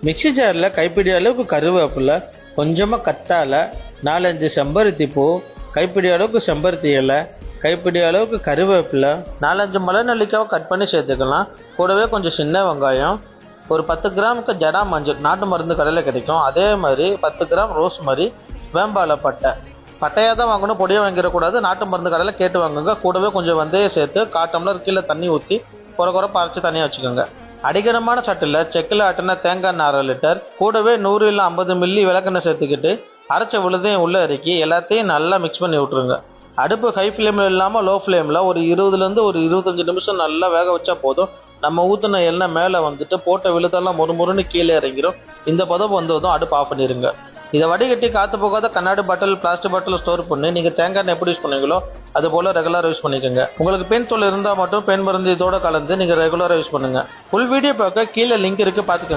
Mixie ஜாரில் கைப்பிடி அளவுக்கு கருவேப்பிலை, கொஞ்சமாக கத்தாழை, 4-5 செம்பருத்தி பூ, கைப்பிடி அளவுக்கு செம்பருத்தி இலை, கைப்பிடி அளவுக்கு கருவேப்பிலை, 4-5 மலை நெல்லிக்காவை கட் பண்ணி சேர்த்துக்கலாம். கூடவே கொஞ்சம் சின்ன வெங்காயம், ஒரு 10 கிராமுக்கு ஜடா மஞ்சள், நாட்டு மருந்து கடையில் கிடைக்கும். அதே மாதிரி 10 கிராம் ரோஸ்மரி, வேம்பாலை பட்டை. பட்டையாக தான் வாங்கணும், பொடியாக வாங்கிடக்கூடாது. நாட்டு மருந்து கடையில் கேட்டு வாங்குங்க. கூடவே கொஞ்சம் வெந்தயம் சேர்த்து 1/4 டம்ளர் கீழே தண்ணி ஊற்றி குறை அரைச்சி தனியாக வச்சுக்கோங்க. அடிகனமான சட்டில் செக்கில் ஆட்டின தேங்காய் 1/2 லிட்டர், கூடவே 100 இல்லை 50 மில்லி விளக்கெண்ணெய் சேர்த்துக்கிட்டு அரைச்ச விழுதையும் உள்ளே இறக்கி எல்லாத்தையும் நல்லா மிக்ஸ் பண்ணி விட்ருங்க. அடுப்பு ஹை ஃப்ளேமில் இல்லாமல் லோ ஃப்ளேமில் ஒரு 20லேருந்து ஒரு 25 நிமிஷம் நல்லா வேக வச்சா போதும். நம்ம ஊற்றின எண்ணெய் மேலே வந்துட்டு போட்ட விழுதெல்லாம் முறுமுறுன்னு கீழே இறங்கிடும். இந்த பதம் வந்ததும் அடுப்பு ஆஃப் பண்ணிடுங்க. இதை வடிகட்டி காற்று போகாத கண்ணாடி பாட்டில், பிளாஸ்டிக் பாட்டில் ஸ்டோர் பண்ணி நீங்கள் தேங்காய் எண்ணெய் எப்படி யூஸ் பண்ணுவீங்களோ அது போல் ரெகுலராக யூஸ் பண்ணிக்கோங்க. உங்களுக்கு பெண் தொழில் இருந்தால் மட்டும் பெண் மருந்து இதோட கலந்து நீங்கள் ரெகுலராக யூஸ் பண்ணுங்கள். ஃபுல் வீடியோ பார்க்க கீழே லிங்க் இருக்குது, பார்த்துக்கோங்க.